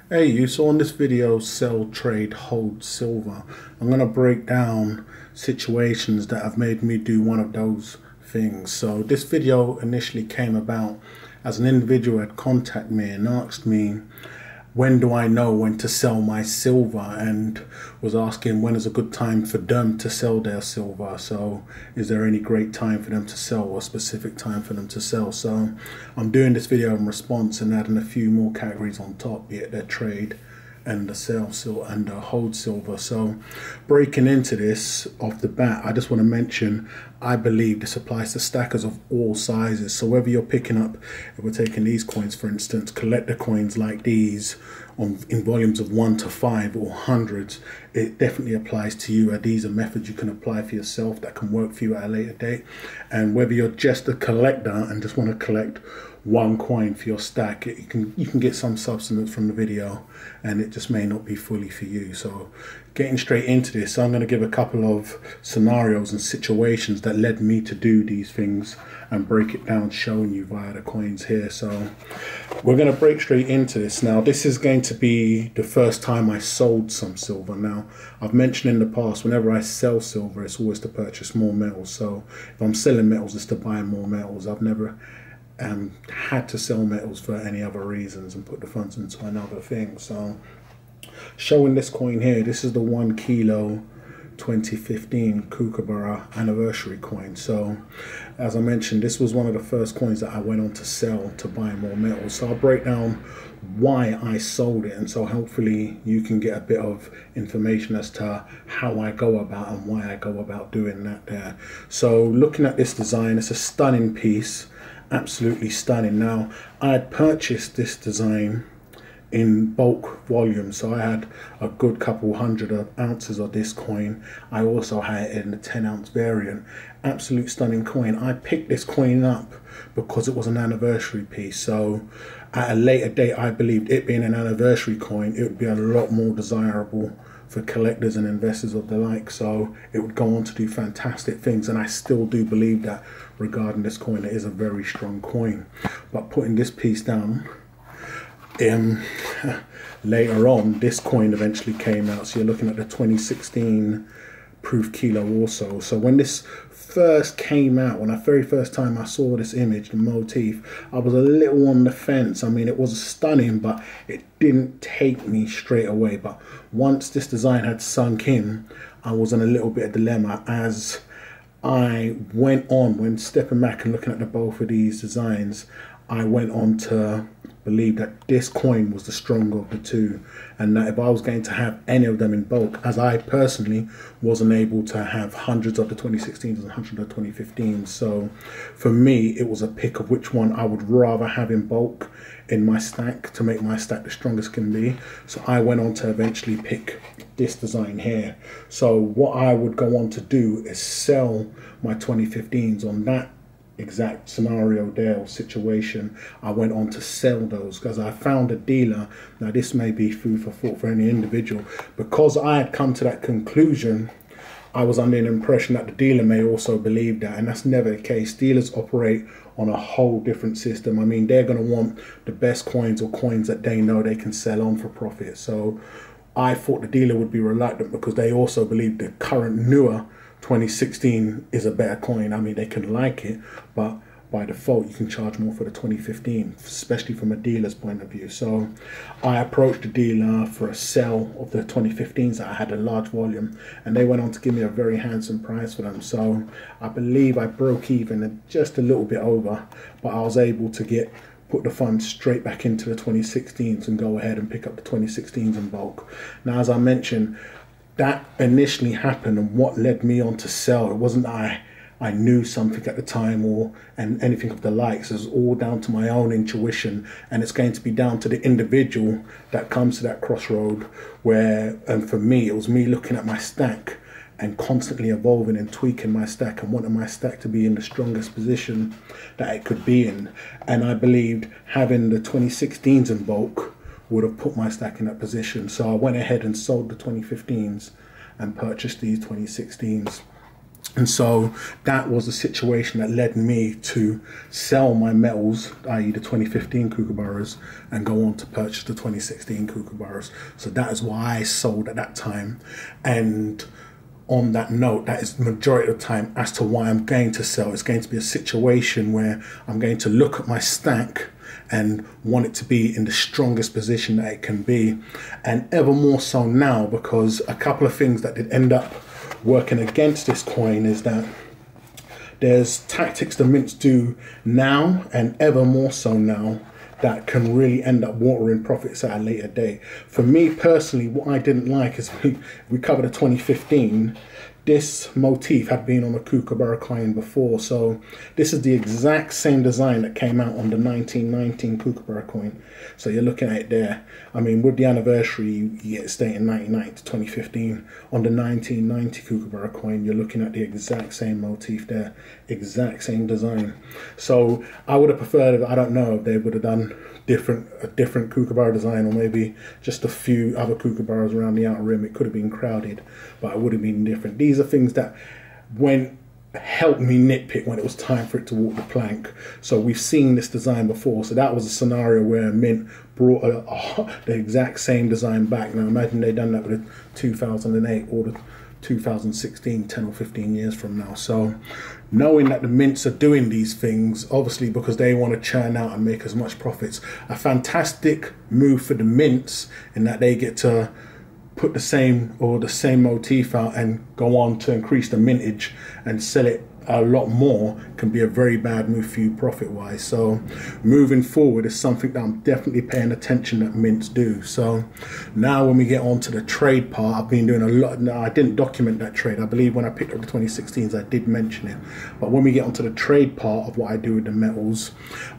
Hey, you saw in this video sell, trade, hold silver. I'm going to break down situations that have made me do one of those things. So this video initially came about as an individual had contacted me and asked me, when do I know when to sell my silver, and was asking when is a good time for them to sell their silver. So is there any great time for them to sell or a specific time for them to sell? So I'm doing this video in response and adding a few more categories on top, be it their trade and the sell silver and the hold silver. So breaking into this off the bat, I just want to mention I believe this applies to stackers of all sizes. So whether you're picking up, if we're taking these coins for instance, collector coins like these in volumes of 1 to 5 or hundreds, it definitely applies to you. These are methods you can apply for yourself that can work for you at a later date. And whether you're just a collector and just want to collect one coin for your stack, you can get some substance from the video, and it just may not be fully for you. So getting straight into this, I'm going to give a couple of scenarios and situations that led me to do these things and break it down, showing you via the coins here. So we're going to break straight into this. Now this is going to be the first time I sold some silver. Now I've mentioned in the past, whenever I sell silver, it's always to purchase more metals. So if I'm selling metals, it's to buy more metals. I've never had to sell metals for any other reasons and put the funds into another thing. So showing this coin here, this is the 1 kilo 2015 Kookaburra anniversary coin. So as I mentioned, this was one of the first coins that I went on to sell to buy more metals. So I'll break down why I sold it, and so hopefully you can get a bit of information as to how I go about and why I go about doing that there. So looking at this design, it's a stunning piece, absolutely stunning. Now I had purchased this design in bulk volume, so I had a good couple hundred of ounces of this coin. I also had it in the 10-ounce variant. Absolute stunning coin. I picked this coin up because it was an anniversary piece. So at a later date, I believed it being an anniversary coin, it would be a lot more desirable for collectors and investors of the like. So it would go on to do fantastic things, and I still do believe that regarding this coin. It is a very strong coin. But putting this piece down, later on this coin eventually came out. So you're looking at the 2016 proof kilo also. So when this first came out, when I very first time I saw this image, the motif, I was a little on the fence. I mean, it was stunning, but it didn't take me straight away. But once this design had sunk in, I was in a little bit of dilemma as I went on. When stepping back and looking at the both of these designs, I went on to believe that this coin was the stronger of the two, and that if I was going to have any of them in bulk, as I personally wasn't able to have hundreds of the 2016s and hundreds of the 2015s, so for me it was a pick of which one I would rather have in bulk in my stack to make my stack the strongest can be. So I went on to eventually pick this design here. So what I would go on to do is sell my 2015s on that exact scenario there or situation. I went on to sell those because I found a dealer. Now this may be food for thought for any individual, because I had come to that conclusion. I was under an impression that the dealer may also believe that, and that's never the case. Dealers operate on a whole different system. I mean, they're going to want the best coins, or coins that they know they can sell on for profit. So I thought the dealer would be reluctant because they also believe the current newer 2016 is a better coin. I mean, they can like it, but by default you can charge more for the 2015, especially from a dealer's point of view. So I approached the dealer for a sell of the 2015s that I had a large volume, and they went on to give me a very handsome price for them. So I believe I broke even at just a little bit over, but I was able to put the funds straight back into the 2016s and go ahead and pick up the 2016s in bulk. Now, as I mentioned, that initially happened, and what led me on to sell, it wasn't that I knew something at the time and anything of the likes. It was all down to my own intuition, and it's going to be down to the individual that comes to that crossroad where, and for me, it was me looking at my stack and constantly evolving and tweaking my stack and wanting my stack to be in the strongest position that it could be in. And I believed having the 2016s in bulk would have put my stack in that position. So I went ahead and sold the 2015s and purchased these 2016s. And so that was the situation that led me to sell my metals, i.e. the 2015 kookaburras, and go on to purchase the 2016 kookaburras. So that is why I sold at that time. And on that note, that is the majority of the time as to why I'm going to sell. It's going to be a situation where I'm going to look at my stack and want it to be in the strongest position that it can be. And ever more so now, because a couple of things that did end up working against this coin is that there's tactics the mints do now, and ever more so now, that can really end up watering profits at a later date. For me personally, what I didn't like is we covered a 2015. This motif had been on a kookaburra coin before, so this is the exact same design that came out on the 1919 kookaburra coin. So you're looking at it there. I mean, with the anniversary, you get it dating 1990 to 2015. On the 1990 kookaburra coin, you're looking at the exact same motif there, exact same design. So I would have preferred, I don't know, if they would have done a different kookaburra design, or maybe just a few other kookaburras around the outer rim. It could have been crowded, but it would have been different. These are things that helped me nitpick when it was time for it to walk the plank. So we've seen this design before. So that was a scenario where Mint brought the exact same design back. Now imagine they'd done that with the 2008 or the 2016, 10 or 15 years from now. So knowing that the mints are doing these things, obviously because they want to churn out and make as much profits, a fantastic move for the mints in that they get to put the same motif out and go on to increase the mintage and sell it a lot more, can be a very bad move for you profit wise. So moving forward is something that I'm definitely paying attention that mints do. So now when we get on to the trade part, I've been doing a lot. Now I didn't document that trade. I believe when I picked up the 2016s I did mention it, but when we get onto the trade part of what I do with the metals,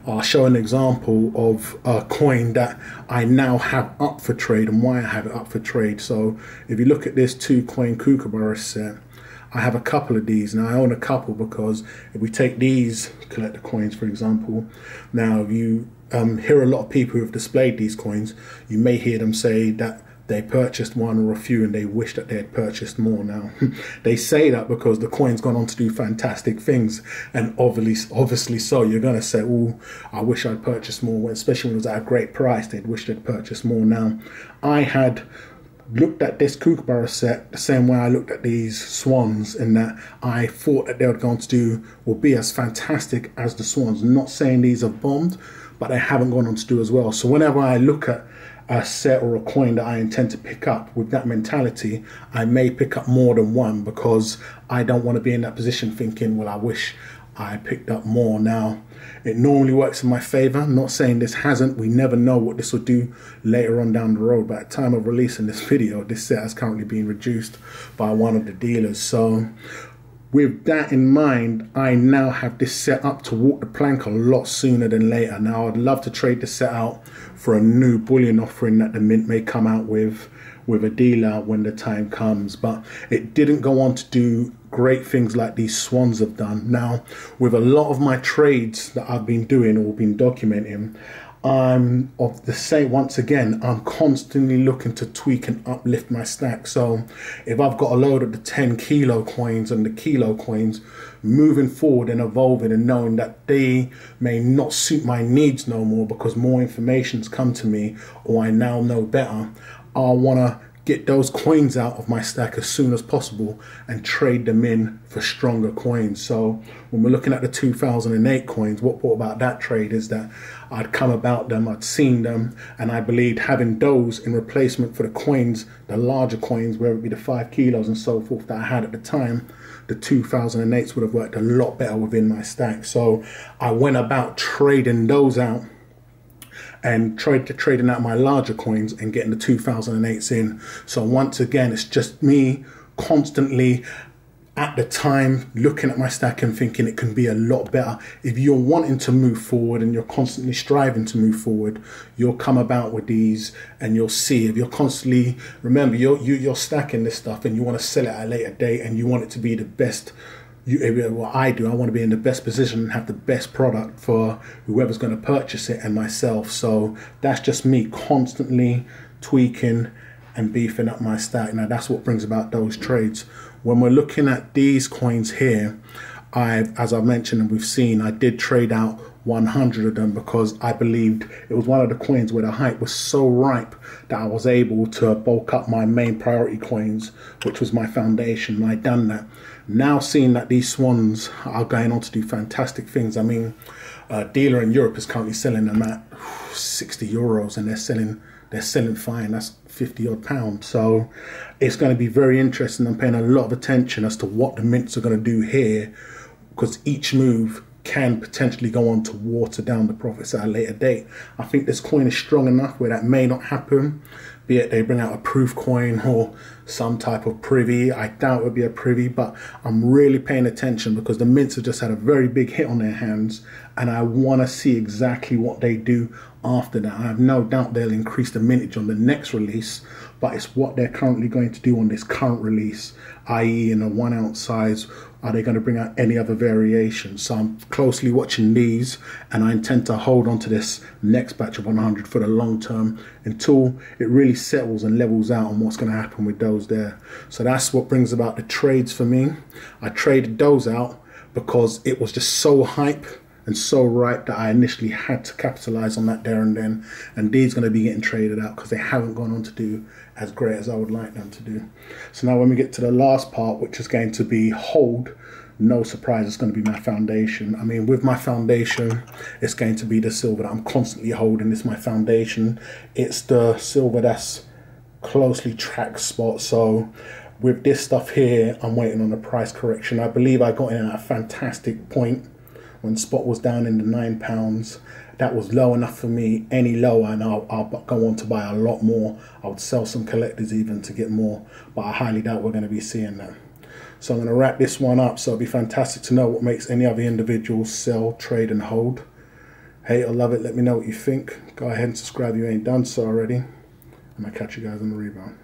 I'll show an example of a coin that I now have up for trade and why I have it up for trade. So if you look at this 2-coin kookaburra set, I have a couple of these. Now I own a couple because if we take these collector coins, for example, now if you hear a lot of people who have displayed these coins, you may hear them say that they purchased one or a few and they wish that they had purchased more. Now they say that because the coin's gone on to do fantastic things, and obviously so. You're going to say, oh, I wish I'd purchased more, especially when it was at a great price. They'd wish they'd purchased more. Now I had looked at this kookaburra set the same way I looked at these swans, in that I thought that they were going to do or be as fantastic as the swans. Not saying these have bombed, but they haven't gone on to do as well. So whenever I look at a set or a coin that I intend to pick up with that mentality, I may pick up more than one, because I don't want to be in that position thinking, well, I wish I picked up more. Now it normally works in my favor. I'm not saying this hasn't. We never know what this will do later on down the road. But at the time of releasing this video, this set has currently been reduced by one of the dealers. So with that in mind, I now have this set up to walk the plank a lot sooner than later. Now I'd love to trade this set out for a new bullion offering that the mint may come out with a dealer when the time comes, but it didn't go on to do great things like these swans have done. Now with a lot of my trades that I've been doing or been documenting, I'm of the same, once again, I'm constantly looking to tweak and uplift my stack. So if I've got a load of the 10 kilo coins and the kilo coins, moving forward and evolving and knowing that they may not suit my needs no more because more information's come to me or I now know better, I want to get those coins out of my stack as soon as possible and trade them in for stronger coins. So when we're looking at the 2008 coins, what brought about that trade is that I'd come about them, I'd seen them, and I believed having those in replacement for the coins, the larger coins, whether it be the 5 kilos and so forth that I had at the time, the 2008s would have worked a lot better within my stack. So I went about trading those out and trading out my larger coins and getting the 2008s in. So once again, it's just me constantly at the time looking at my stack and thinking it can be a lot better. If you're wanting to move forward and you're constantly striving to move forward, you'll come about with these and you'll see. If you're constantly, remember, you're stacking this stuff and you want to sell it at a later date and you want it to be the best. What I do, I want to be in the best position and have the best product for whoever's going to purchase it and myself. So that's just me constantly tweaking and beefing up my stack. Now that's what brings about those trades. When we're looking at these coins here, as I mentioned and we've seen, I did trade out 100 of them because I believed it was one of the coins where the hype was so ripe that I was able to bulk up my main priority coins, which was my foundation, and I done that. Now seeing that these swans are going on to do fantastic things. I mean, a dealer in Europe is currently selling them at 60 euros and they're selling fine. That's 50 odd pounds. So it's going to be very interesting. I'm paying a lot of attention as to what the mints are going to do here, because each move can potentially go on to water down the profits at a later date. I think this coin is strong enough where that may not happen, be it they bring out a proof coin or some type of privy. I doubt it would be a privy, but I'm really paying attention because the mints have just had a very big hit on their hands, and I want to see exactly what they do after that. I have no doubt they'll increase the mintage on the next release, but it's what they're currently going to do on this current release, i.e. in a 1 ounce size. Are they going to bring out any other variations? So I'm closely watching these, and I intend to hold on to this next batch of 100 for the long term until it really settles and levels out on what's going to happen with those there. So that's what brings about the trades for me. I traded those out because it was just so hype and so ripe that I initially had to capitalize on that there and then, and these are going to be getting traded out because they haven't gone on to do as great as I would like them to do. So now when we get to the last part, which is going to be hold, no surprise, it's going to be my foundation. I mean, with my foundation, it's going to be the silver that I'm constantly holding. It's my foundation. It's the silver that's closely tracked spot. So with this stuff here, I'm waiting on a price correction. I believe I got in at a fantastic point when spot was down in the £9. That was low enough for me. Any lower and I'll go on to buy a lot more. I would sell some collectors even to get more, but I highly doubt we're going to be seeing that. So I'm going to wrap this one up. So it'll be fantastic to know what makes any other individuals sell, trade and hold. Hate or love it, let me know what you think. Go ahead and subscribe if you ain't done so already, and I'll catch you guys on the rebound.